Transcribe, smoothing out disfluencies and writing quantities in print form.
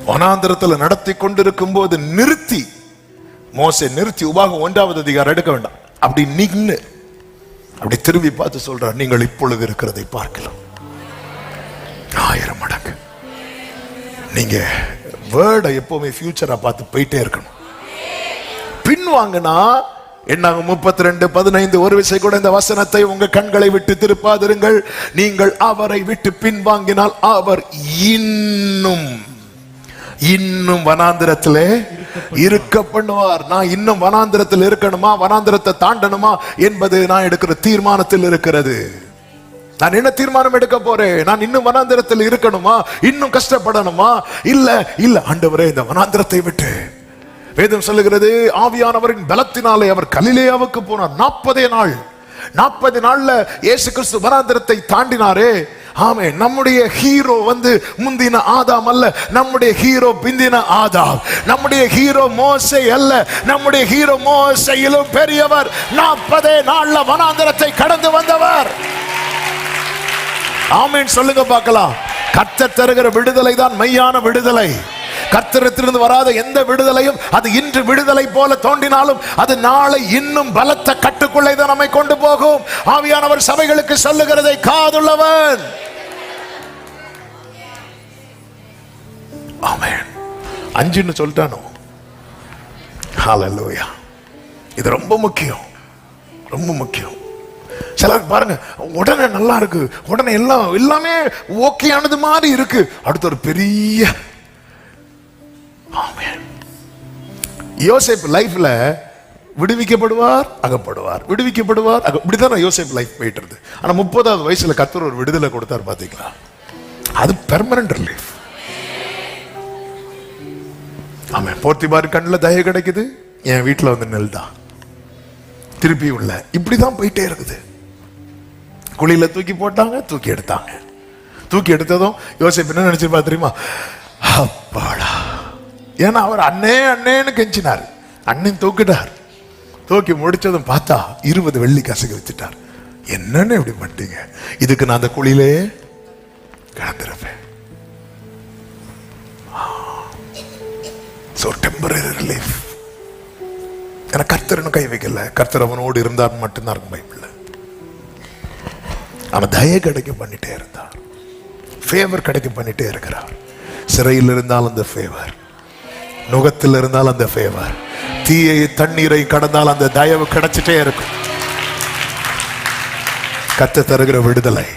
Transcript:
வனாந்திரத்தில் நடத்தி கொண்டிருக்கும் போது நிறுத்தி, மோசே நிறுத்தி, உபாகம் 1வது அதிகாரம் எடுக்க வேண்டாம், அப்படி நின்னு அப்படி திரும்பி பார்த்து சொல்றார், நீங்கள் இப்பொழுது இருக்கிறதை பார்க்கலாம் 1000 மடங்கு. நீங்க வேர்டை எப்பவுமே ஃபியூச்சரா பார்த்து போயிட்டே இருக்கணும். பின்வாங்கினா என்னாகும்? 32:15 ஒரு விசை கூட இந்த வசனத்தை உங்க கண்களை விட்டு திருப்பாதிருங்கள். நீங்கள் அவரை விட்டு பின்வாங்கினால் அவர் இன்னும் வனாந்திரத்திலே இருக்க பண்ணுவார். நான் இன்னும் வனாந்திரத்தில் இருக்கணுமா, வனாந்திரத்தை தாண்டணுமா என்பது நான் எடுக்கிற தீர்மானத்தில் இருக்கிறது. நான் என்ன தீர்மானம் எடுக்க போறேன்? நான் இன்னும் வனாந்திரத்தில் இருக்கணுமா, இன்னும் கஷ்டப்படணுமா? இல்ல ஆண்டவரே, இந்த வனாந்திரத்தை விட்டு, வேதம் சொல்லுகிறது, ஆவியானவரின் பலத்தினாலே அவர் கலிலேயாவுக்கு போனார். 40 நாள்ல இயேசு கிறிஸ்து வனாந்திரத்தை தாண்டினாரே. ஆமே, நம்முடைய ஹீரோ முந்தின ஆதாம் அல்ல, நம்முடைய ஹீரோ பிந்தின ஆதாம். நம்முடைய ஹீரோ மோசே அல்ல, நம்முடைய ஹீரோ மோசேயிலும் பெரியவர். 40 நாள்ல வனாந்திரத்தை கடந்து வந்தவர். ஆமென் சொல்லுங்க பார்க்கலாம். கர்த்தர் தருகிற விடுதலை தான் மெய்யான விடுதலை. கர்த்தரிடத்திலிருந்து வராத எந்த விடுதலையும் அது இன்று விடுதலை போல தோன்றினாலும் அது நாளை இன்னும் பலத்த கட்டுக்குள்ளே தான் நம்மை கொண்டு போகும். ஆவியானவர் சபைகளுக்கு சொல்லுகிறதை காதுள்ளவன். ஆமென். 5ன்னு சொல்லிட்டானோ? ஹல்லேலூயா. இது ரொம்ப முக்கியம், ரொம்ப முக்கியம். சிலருக்கு பாருங்க, உடனே நல்லா இருக்கு, உடனே எல்லாமே ஓகே ஆனது மாதிரி இருக்கு, அடுத்து ஒரு பெரிய. யோசேப்பு லைஃப்ல விடுவிக்கப்படுவார், அகப்படுவார், விடுவிக்கப்படுவார், இப்படிதான் யோசேப்பு லைஃப் போயிட்டு இருக்கு. ஆனா 30வது வயசுல கர்த்தர் ஒரு விடுதலை கொடுத்தார் பாத்தீங்களா? அது பெர்மனன்ட் ரிலீஃப். ஆமா, போர்த்திபார் கண்ணுல தயை கிடைக்குது, என் வீட்டுல நெல் தான் திருப்பி உள்ள. இப்படிதான் போயிட்டே இருக்குது. குழியில தூக்கி போட்டாங்க, தூக்கி எடுத்தாங்க. தூக்கி எடுத்ததும் யோசேப்பு என்ன நினைச்சிருப்பா தெரியுமா? அப்பாடா. ஏன்னா அவர் அண்ணேன்னு கெஞ்சினார், அண்ணன் தூக்கிட்டார். தூக்கி முடிச்சதும் பார்த்தா 20 வெள்ளி காசுக்கு வச்சுட்டார். என்னன்னு இப்படி பண்ணிட்டீங்க? இதுக்கு நான் அந்த குழியிலே கிடந்திருப்பேன். Temporary relief. ஏன்னா கர்த்தர் கை வைக்கல, கர்த்தர் அவனோடு இருந்தார் மட்டும்தான் இருக்கும் பைபிள்ல. அவன் தயை கிடைக்க பண்ணிட்டே இருந்தார், ஃபேவர் கிடைக்க பண்ணிட்டே இருக்கிறார். சிறையில் இருந்தால் அந்த ஃபேவர், நுகத்தில் இருந்தால் அந்த ஃபேவர், தீயை தண்ணீரை கடந்தால் அந்த தயவு கிடைச்சிட்டே இருக்கும். கர்த்தர் தருகிற விடுதலை